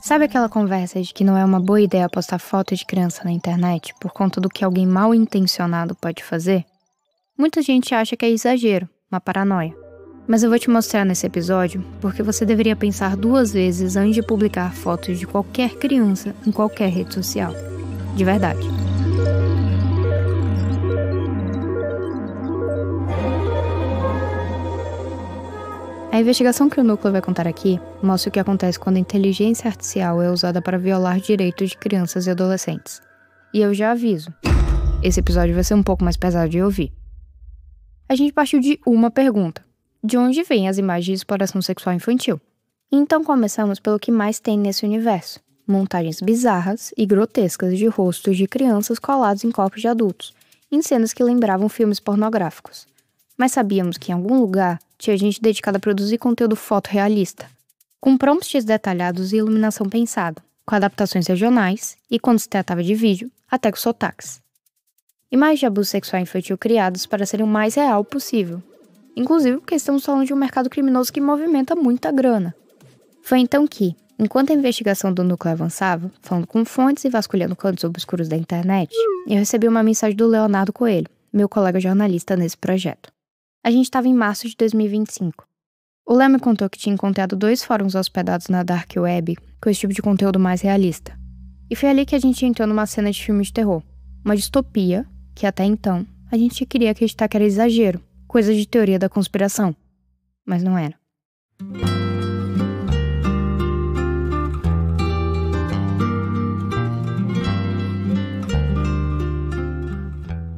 Sabe aquela conversa de que não é uma boa ideia postar foto de criança na internet por conta do que alguém mal intencionado pode fazer? Muita gente acha que é exagero, uma paranoia. Mas eu vou te mostrar nesse episódio porque você deveria pensar 2 vezes antes de publicar fotos de qualquer criança em qualquer rede social. De verdade. A investigação que o Núcleo vai contar aqui mostra o que acontece quando a inteligência artificial é usada para violar direitos de crianças e adolescentes. E eu já aviso, esse episódio vai ser um pouco mais pesado de ouvir. A gente partiu de uma pergunta: de onde vêm as imagens de exploração sexual infantil? Então começamos pelo que mais tem nesse universo: montagens bizarras e grotescas de rostos de crianças colados em corpos de adultos, em cenas que lembravam filmes pornográficos. Mas sabíamos que em algum lugar tinha gente dedicada a produzir conteúdo fotorrealista, com prompts detalhados e iluminação pensada, com adaptações regionais e, quando se tratava de vídeo, até com sotaques. Imagens de abuso sexual infantil criadas para serem o mais real possível, inclusive porque estamos falando de um mercado criminoso que movimenta muita grana. Foi então que, enquanto a investigação do Núcleo avançava, falando com fontes e vasculhando cantos obscuros da internet, eu recebi uma mensagem do Leonardo Coelho, meu colega jornalista nesse projeto. A gente estava em março de 2025. O Léo me contou que tinha encontrado 2 fóruns hospedados na Dark Web com esse tipo de conteúdo mais realista. E foi ali que a gente entrou numa cena de filme de terror. Uma distopia que, até então, a gente queria acreditar que era exagero, coisa de teoria da conspiração. Mas não era.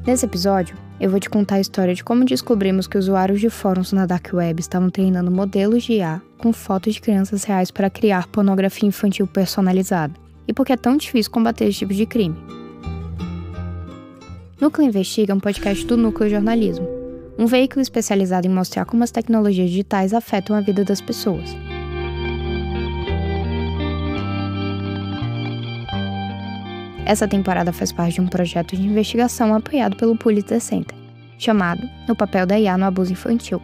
Nesse episódio, eu vou te contar a história de como descobrimos que usuários de fóruns na Dark Web estavam treinando modelos de IA com fotos de crianças reais para criar pornografia infantil personalizada, e por que é tão difícil combater esse tipo de crime. Núcleo Investiga é um podcast do Núcleo Jornalismo, um veículo especializado em mostrar como as tecnologias digitais afetam a vida das pessoas. Essa temporada faz parte de um projeto de investigação apoiado pelo Pulitzer Center, chamado O Papel da IA no Abuso Infantil.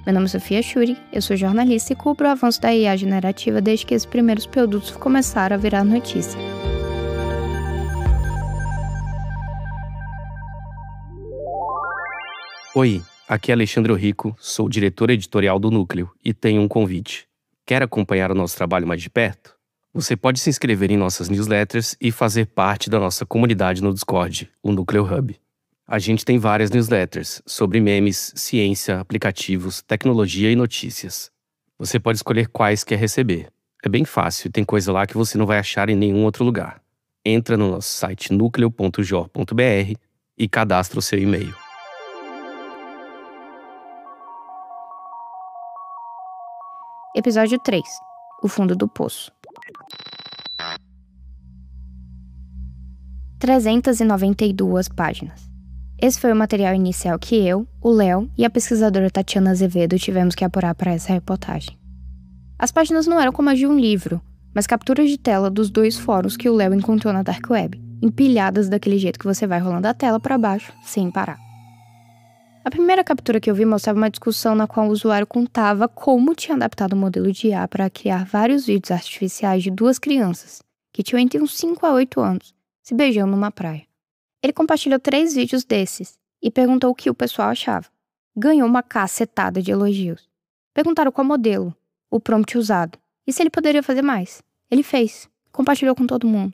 Meu nome é Sofia Schuri, eu sou jornalista e cubro o avanço da IA generativa desde que esses primeiros produtos começaram a virar notícia. Oi, aqui é Alexandre Rico, sou diretor editorial do Núcleo e tenho um convite. Quer acompanhar o nosso trabalho mais de perto? Você pode se inscrever em nossas newsletters e fazer parte da nossa comunidade no Discord, o Núcleo Hub. A gente tem várias newsletters sobre memes, ciência, aplicativos, tecnologia e notícias. Você pode escolher quais quer receber. É bem fácil e tem coisa lá que você não vai achar em nenhum outro lugar. Entra no nosso site nucleo.jor.br e cadastra o seu e-mail. Episódio 3. O fundo do poço. 392 páginas. Esse foi o material inicial que eu, o Léo e a pesquisadora Tatiana Azevedo tivemos que apurar para essa reportagem. As páginas não eram como as de um livro, mas capturas de tela dos 2 fóruns que o Léo encontrou na Dark Web, empilhadas daquele jeito que você vai rolando a tela para baixo, sem parar. A primeira captura que eu vi mostrava uma discussão na qual o usuário contava como tinha adaptado o modelo de IA para criar vários vídeos artificiais de 2 crianças, que tinham entre uns 5 a 8 anos, se beijando numa praia. Ele compartilhou 3 vídeos desses e perguntou o que o pessoal achava. Ganhou uma cacetada de elogios. Perguntaram qual modelo, o prompt usado, e se ele poderia fazer mais. Ele fez, compartilhou com todo mundo.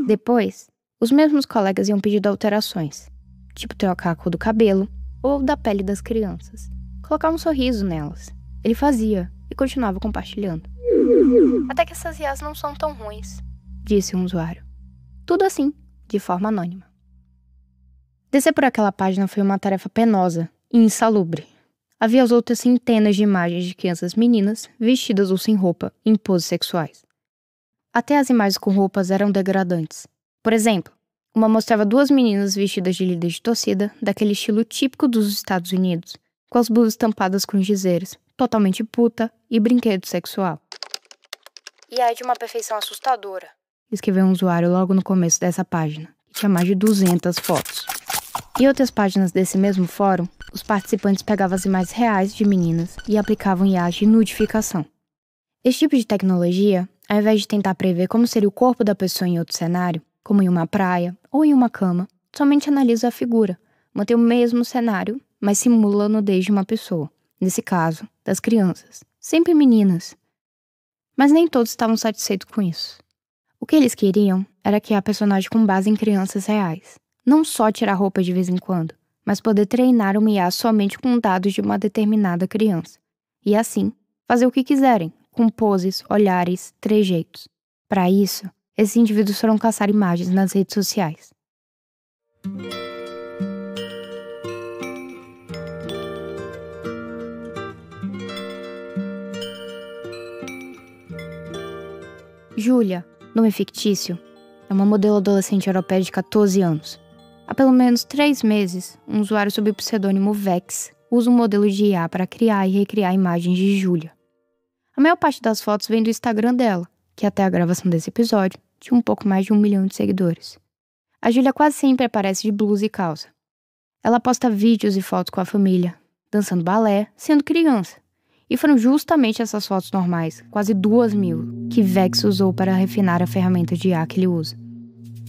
Depois, os mesmos colegas iam pedindo alterações, tipo trocar a cor do cabelo ou da pele das crianças, colocar um sorriso nelas. Ele fazia e continuava compartilhando. Até que essas IAs não são tão ruins, disse um usuário. Tudo assim, de forma anônima. Descer por aquela página foi uma tarefa penosa e insalubre. Havia as outras centenas de imagens de crianças meninas vestidas ou sem roupa em poses sexuais. Até as imagens com roupas eram degradantes. Por exemplo, uma mostrava 2 meninas vestidas de líder de torcida, daquele estilo típico dos Estados Unidos, com as blusas tampadas com gizeres, totalmente puta e brinquedo sexual. E aí de uma perfeição assustadora, escreveu um usuário logo no começo dessa página, que tinha mais de 200 fotos. Em outras páginas desse mesmo fórum, os participantes pegavam as imagens reais de meninas e aplicavam IA de nudificação. Esse tipo de tecnologia, ao invés de tentar prever como seria o corpo da pessoa em outro cenário, como em uma praia ou em uma cama, somente analisa a figura, mantém o mesmo cenário, mas simula a nudez de uma pessoa, nesse caso, das crianças, sempre meninas. Mas nem todos estavam satisfeitos com isso. O que eles queriam era criar personagens com base em crianças reais. Não só tirar roupa de vez em quando, mas poder treinar uma IA somente com dados de uma determinada criança. E assim, fazer o que quiserem, com poses, olhares, trejeitos. Para isso, esses indivíduos foram caçar imagens nas redes sociais. Júlia, nome fictício, é uma modelo adolescente europeia de 14 anos. Há pelo menos 3 meses, um usuário sob o pseudônimo Vex usa um modelo de IA para criar e recriar imagens de Júlia. A maior parte das fotos vem do Instagram dela, que até a gravação desse episódio tinha um pouco mais de 1 milhão de seguidores. A Júlia quase sempre aparece de blusa e calça. Ela posta vídeos e fotos com a família, dançando balé, sendo criança. E foram justamente essas fotos normais, quase 2.000, que Vex usou para refinar a ferramenta de IA que ele usa.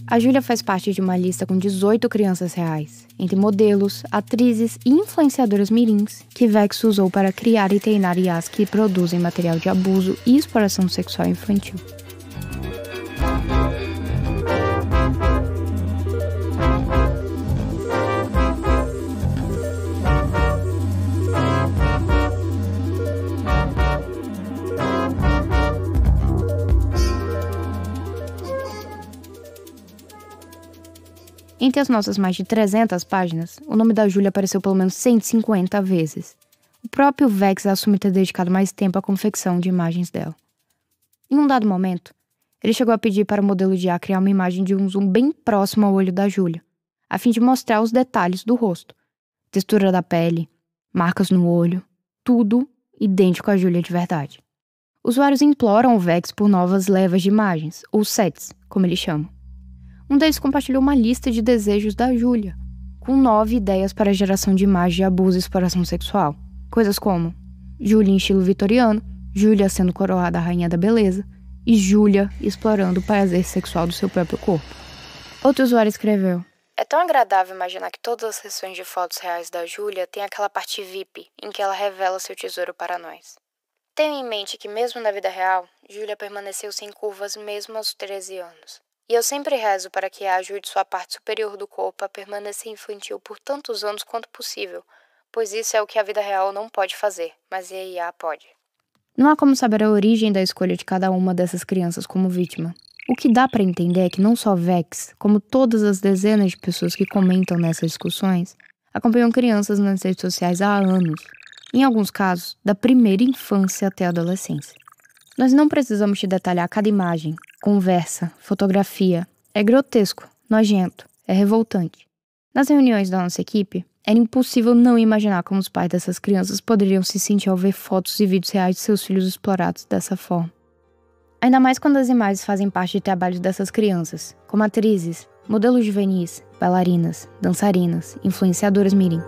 A Júlia faz parte de uma lista com 18 crianças reais, entre modelos, atrizes e influenciadoras mirins, que Vex usou para criar e treinar IAs que produzem material de abuso e exploração sexual infantil. Entre as nossas mais de 300 páginas, o nome da Júlia apareceu pelo menos 150 vezes. O próprio Vex assume ter dedicado mais tempo à confecção de imagens dela. Em um dado momento, ele chegou a pedir para o modelo de IA criar uma imagem de um zoom bem próximo ao olho da Júlia, a fim de mostrar os detalhes do rosto. Textura da pele, marcas no olho, tudo idêntico à Júlia de verdade. Usuários imploram o Vex por novas levas de imagens, ou sets, como eles chamam. Um deles compartilhou uma lista de desejos da Júlia, com 9 ideias para a geração de imagens de abuso e exploração sexual. Coisas como Júlia em estilo vitoriano, Júlia sendo coroada a rainha da beleza e Júlia explorando o prazer sexual do seu próprio corpo. Outro usuário escreveu: "É tão agradável imaginar que todas as sessões de fotos reais da Júlia têm aquela parte VIP, em que ela revela seu tesouro para nós. Tenha em mente que mesmo na vida real, Júlia permaneceu sem curvas mesmo aos 13 anos. E eu sempre rezo para que ajude sua parte superior do corpo a permanecer infantil por tantos anos quanto possível, pois isso é o que a vida real não pode fazer, mas a IA pode." Não há como saber a origem da escolha de cada uma dessas crianças como vítima. O que dá para entender é que não só Vex, como todas as dezenas de pessoas que comentam nessas discussões, acompanham crianças nas redes sociais há anos, em alguns casos, da primeira infância até a adolescência. Nós não precisamos te detalhar cada imagem, conversa, fotografia. É grotesco, nojento, é revoltante. Nas reuniões da nossa equipe, era impossível não imaginar como os pais dessas crianças poderiam se sentir ao ver fotos e vídeos reais de seus filhos explorados dessa forma. Ainda mais quando as imagens fazem parte de trabalhos dessas crianças, como atrizes, modelos juvenis, bailarinas, dançarinas, influenciadoras mirins.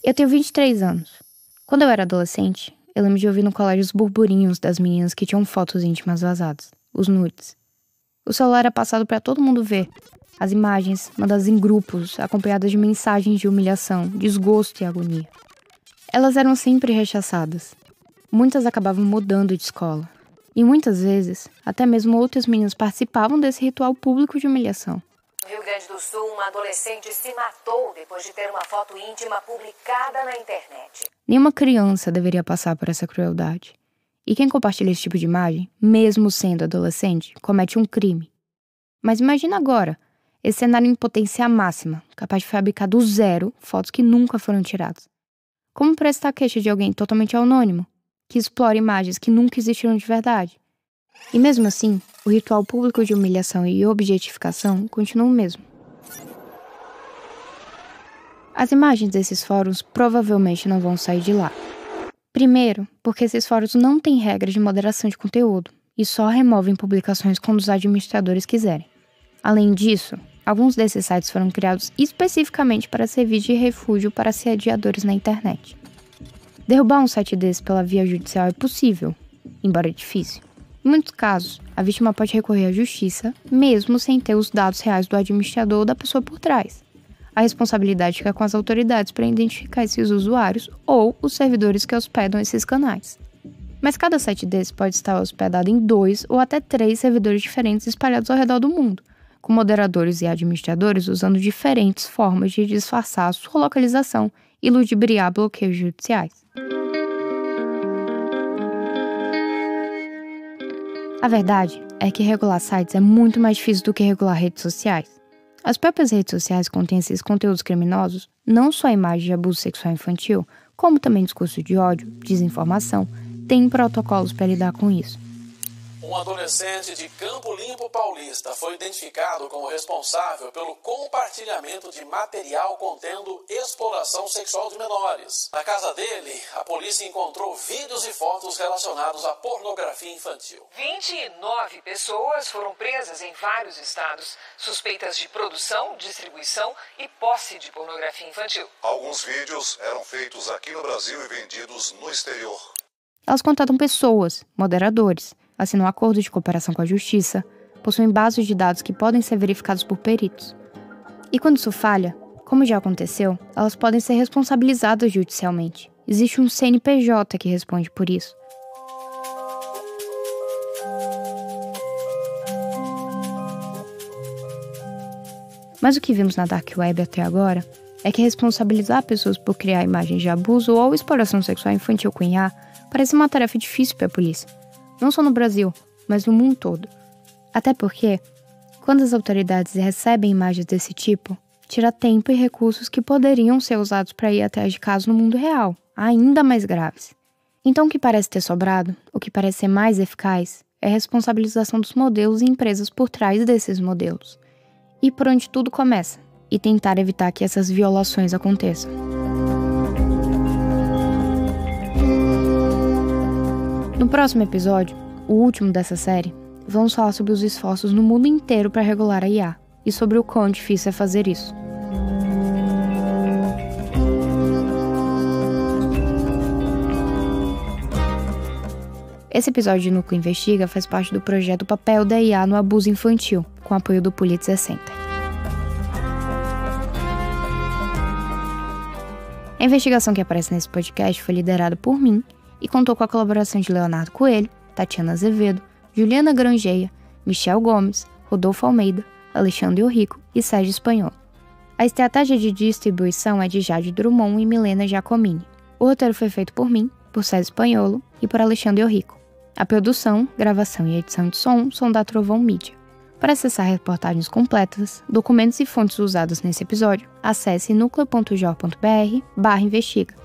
Eu tenho 23 anos. Quando eu era adolescente, eu lembro de ouvir no colégio os burburinhos das meninas que tinham fotos íntimas vazadas, os nudes. O celular era passado para todo mundo ver. As imagens, mandadas em grupos, acompanhadas de mensagens de humilhação, desgosto e agonia. Elas eram sempre rechaçadas. Muitas acabavam mudando de escola. E muitas vezes, até mesmo outras meninas participavam desse ritual público de humilhação. No Rio Grande do Sul, uma adolescente se matou depois de ter uma foto íntima publicada na internet. Nenhuma criança deveria passar por essa crueldade. E quem compartilha esse tipo de imagem, mesmo sendo adolescente, comete um crime. Mas imagina agora, esse cenário em potência máxima, capaz de fabricar do zero fotos que nunca foram tiradas. Como prestar queixa de alguém totalmente anônimo, que explora imagens que nunca existiram de verdade? E mesmo assim, o ritual público de humilhação e objetificação continua o mesmo. As imagens desses fóruns provavelmente não vão sair de lá. Primeiro, porque esses fóruns não têm regras de moderação de conteúdo e só removem publicações quando os administradores quiserem. Além disso, alguns desses sites foram criados especificamente para servir de refúgio para assediadores na internet. Derrubar um site desse pela via judicial é possível, embora difícil. Em muitos casos, a vítima pode recorrer à justiça, mesmo sem ter os dados reais do administrador ou da pessoa por trás. A responsabilidade fica com as autoridades para identificar esses usuários ou os servidores que hospedam esses canais. Mas cada site desse pode estar hospedado em 2 ou até 3 servidores diferentes espalhados ao redor do mundo, com moderadores e administradores usando diferentes formas de disfarçar a sua localização e ludibriar bloqueios judiciais. A verdade é que regular sites é muito mais difícil do que regular redes sociais. As próprias redes sociais contêm esses conteúdos criminosos, não só imagens de abuso sexual infantil, como também discurso de ódio, desinformação, têm protocolos para lidar com isso. Um adolescente de Campo Limpo Paulista foi identificado como responsável pelo compartilhamento de material contendo exploração sexual de menores. Na casa dele, a polícia encontrou vídeos e fotos relacionados à pornografia infantil. 29 pessoas foram presas em vários estados, suspeitas de produção, distribuição e posse de pornografia infantil. Alguns vídeos eram feitos aqui no Brasil e vendidos no exterior. Elas contatam pessoas, moderadores, assinam acordos de cooperação com a justiça, possuem bases de dados que podem ser verificados por peritos. E quando isso falha, como já aconteceu, elas podem ser responsabilizadas judicialmente. Existe um CNPJ que responde por isso. Mas o que vimos na Dark Web até agora é que responsabilizar pessoas por criar imagens de abuso ou exploração sexual infantil com IA parece uma tarefa difícil para a polícia. Não só no Brasil, mas no mundo todo. Até porque, quando as autoridades recebem imagens desse tipo, tira tempo e recursos que poderiam ser usados para ir atrás de casos no mundo real, ainda mais graves. Então o que parece ter sobrado, o que parece ser mais eficaz, é a responsabilização dos modelos e empresas por trás desses modelos. Ir por onde tudo começa, e tentar evitar que essas violações aconteçam. No próximo episódio, o último dessa série, vamos falar sobre os esforços no mundo inteiro para regular a IA e sobre o quão difícil é fazer isso. Esse episódio de Núcleo Investiga faz parte do projeto Papel da IA no Abuso Infantil, com apoio do Pulitzer Center. A investigação que aparece nesse podcast foi liderada por mim e contou com a colaboração de Leonardo Coelho, Tatiana Azevedo, Juliana Grangeia, Michel Gomes, Rodolfo Almeida, Alexandre Orrico e Sérgio Espanhol. A estratégia de distribuição é de Jade Drummond e Milena Giacomini. O roteiro foi feito por mim, por Sérgio Espanholo e por Alexandre Orrico. A produção, gravação e edição de som são da Trovão Mídia. Para acessar reportagens completas, documentos e fontes usados nesse episódio, acesse nucleo.jor.br/investiga.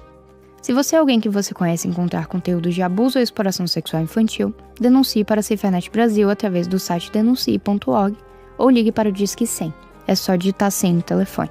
Se você é alguém que você conhece encontrar conteúdos de abuso ou exploração sexual infantil, denuncie para a Cifernet Brasil através do site denuncie.org ou ligue para o Disque 100. É só digitar 100 no telefone.